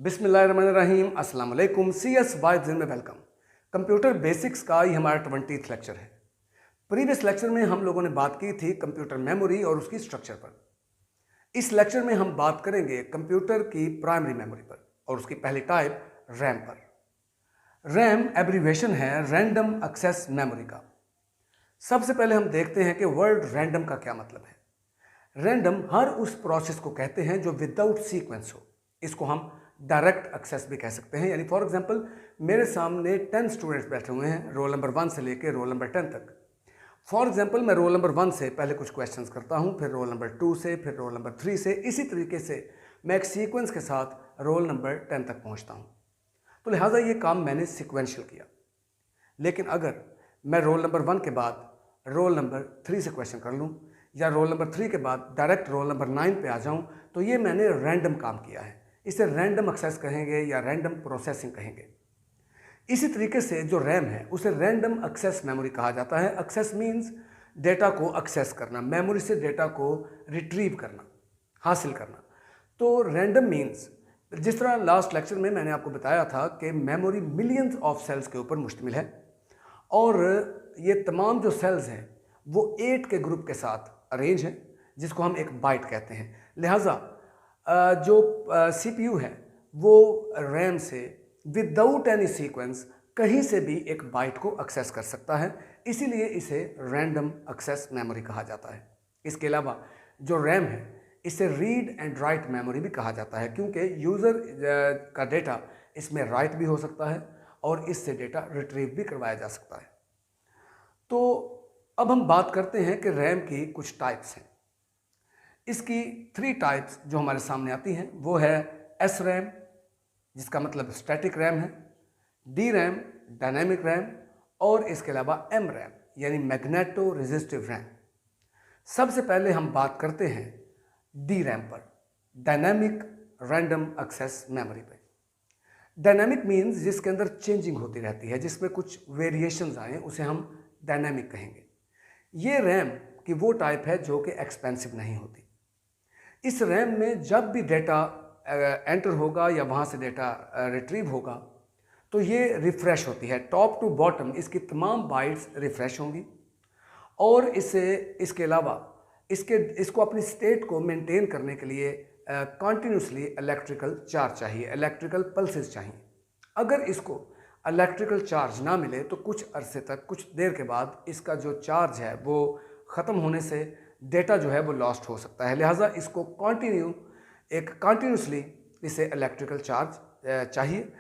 बिस्मिल्लाहिर्रहमानिर्रहीम, अस्सलाम वालेकुम। CS वाइब्स में वेलकम। कंप्यूटर बेसिक्स का ही हमारा 20th लेक्चर है। प्रीवियस लेक्चर में हम लोगों ने बात की थी कंप्यूटर मेमोरी और उसकी स्ट्रक्चर पर। इस लेक्चर में हम बात करेंगे कंप्यूटर की प्राइमरी मेमोरी पर और उसकी पहली टाइप रैम पर। रैम एब्रीविएशन है रैंडम एक्सेस मेमोरी का। सबसे पहले हम देखते हैं कि वर्ड रैंडम का क्या मतलब है। रैंडम हर उस प्रोसेस को कहते हैं जो विदाउट सीक्वेंस हो। इसको हम डायरेक्ट एक्सेस भी कह सकते हैं। यानी फॉर एग्जांपल मेरे सामने 10 स्टूडेंट्स बैठे हुए हैं, रोल नंबर 1 से लेकर रोल नंबर 10 तक। फॉर एग्जांपल मैं रोल नंबर 1 से पहले कुछ क्वेश्चंस करता हूं, फिर रोल नंबर 2 से, फिर रोल नंबर 3 से। इसी तरीके से मैं एक सीक्वेंस के साथ रोल नंबर 10 तक पहुंचता हूं। तो लिहाजा ये काम मैंने सिक्वेंशियल किया। लेकिन अगर मैं रोल नंबर 1 के बाद रोल नंबर 3 से क्वेश्चन कर लूँ या रोल नंबर 3 के बाद डायरेक्ट रोल नंबर 9 पे आ जाऊँ, तो ये मैंने रैंडम काम किया है। इसे रैंडम एक्सेस कहेंगे या रैंडम प्रोसेसिंग कहेंगे। इसी तरीके से जो रैम है उसे रैंडम एक्सेस मेमोरी कहा जाता है। एक्सेस मींस डेटा को एक्सेस करना, मेमोरी से डेटा को रिट्रीव करना, हासिल करना। तो रैंडम मींस जिस तरह लास्ट लेक्चर में मैंने आपको बताया था कि मेमोरी मिलियंस ऑफ सेल्स के ऊपर मुश्तमिल है और ये तमाम जो सेल्स हैं वो 8 के ग्रुप के साथ अरेंज हैं, जिसको हम एक बाइट कहते हैं। लिहाजा जो CPU है वो रैम से विदाउट एनी सीक्वेंस कहीं से भी एक बाइट को एक्सेस कर सकता है, इसीलिए इसे रैंडम एक्सेस मेमोरी कहा जाता है। इसके अलावा जो रैम है इसे रीड एंड राइट मेमोरी भी कहा जाता है, क्योंकि यूज़र का डेटा इसमें राइट भी हो सकता है और इससे डेटा रिट्रीव भी करवाया जा सकता है। तो अब हम बात करते हैं कि रैम की कुछ टाइप्स हैं। इसकी 3 टाइप्स जो हमारे सामने आती हैं वो है SRAM, जिसका मतलब स्टैटिक रैम है, DRAM डायनेमिक रैम, और इसके अलावा MRAM यानी मैग्नेटो रेजिस्टिव रैम। सबसे पहले हम बात करते हैं DRAM पर, डायनेमिक रैंडम एक्सेस मेमोरी पे। डायनेमिक मीन्स जिसके अंदर चेंजिंग होती रहती है, जिसमें कुछ वेरिएशंस आए, उसे हम डायनेमिक कहेंगे। ये रैम की वो टाइप है जो कि एक्सपेंसिव नहीं होती। इस रैम में जब भी डेटा एंटर होगा या वहाँ से डेटा रिट्रीव होगा तो ये रिफ़्रेश होती है। टॉप टू बॉटम इसकी तमाम बाइट्स रिफ़्रेश होंगी और इसके अलावा इसको अपनी स्टेट को मेंटेन करने के लिए कॉन्टीन्यूसली इलेक्ट्रिकल चार्ज चाहिए, इलेक्ट्रिकल पल्सेस चाहिए। अगर इसको इलेक्ट्रिकल चार्ज ना मिले तो कुछ अरसे तक, कुछ देर के बाद इसका जो चार्ज है वो ख़त्म होने से डेटा जो है वो लॉस्ट हो सकता है। लिहाजा इसको कॉन्टीन्यूसली इसे इलेक्ट्रिकल चार्ज चाहिए।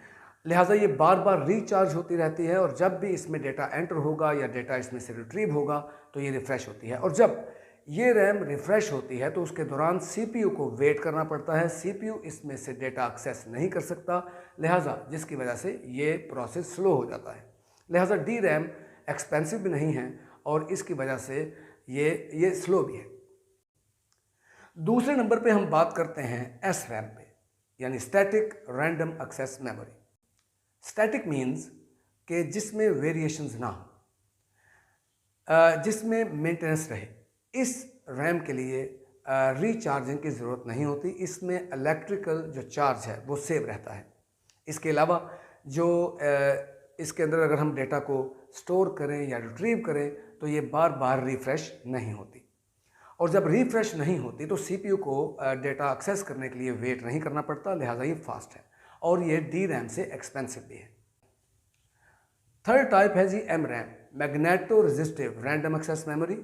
लिहाजा ये बार बार रिचार्ज होती रहती है और जब भी इसमें डेटा एंटर होगा या डेटा इसमें से रिट्रीव होगा तो ये रिफ़्रेश होती है। और जब ये रैम रिफ़्रेश होती है तो उसके दौरान CPU को वेट करना पड़ता है। CPU इसमें से डेटा एक्सेस नहीं कर सकता, लिहाजा जिसकी वजह से ये प्रोसेस स्लो हो जाता है। लिहाजा DRAM एक्सपेंसिव भी नहीं है और इसकी वजह से ये स्लो भी है। दूसरे नंबर पे हम बात करते हैं SRAM पे, यानी static random access memory. Static means कि जिसमें वेरिएशंस ना हो, जिसमें मेंटेनेंस रहे। इस रैम के लिए रिचार्जिंग की ज़रूरत नहीं होती। इसमें इलेक्ट्रिकल जो चार्ज है वो सेव रहता है। इसके अलावा जो इसके अंदर अगर हम डेटा को स्टोर करें या रिट्रीव करें तो ये बार बार रिफ़्रेश नहीं होती, और जब रिफ़्रेश नहीं होती तो CPU को डेटा एक्सेस करने के लिए वेट नहीं करना पड़ता, लिहाजा ये फास्ट है और ये DRAM से एक्सपेंसिव भी है। थर्ड टाइप है जी MRAM, magneto resistive random access memory.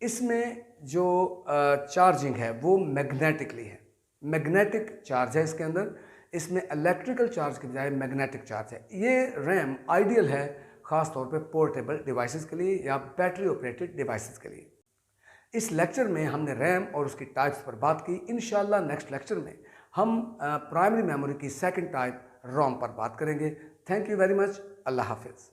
इसमें जो चार्जिंग है वो मैग्नेटिकली है, मैग्नेटिक चार्ज है इसके अंदर। इसमें इलेक्ट्रिकल चार्ज के बजाय मैग्नेटिक चार्ज है। ये रैम आइडियल है ख़ास तौर पे पोर्टेबल डिवाइसेस के लिए या बैटरी ऑपरेटेड डिवाइसेस के लिए। इस लेक्चर में हमने रैम और उसकी टाइप्स पर बात की। इंशाल्लाह नेक्स्ट लेक्चर में हम प्राइमरी मेमोरी की सेकंड टाइप ROM पर बात करेंगे। Thank you very much. अल्लाह हाफिज़।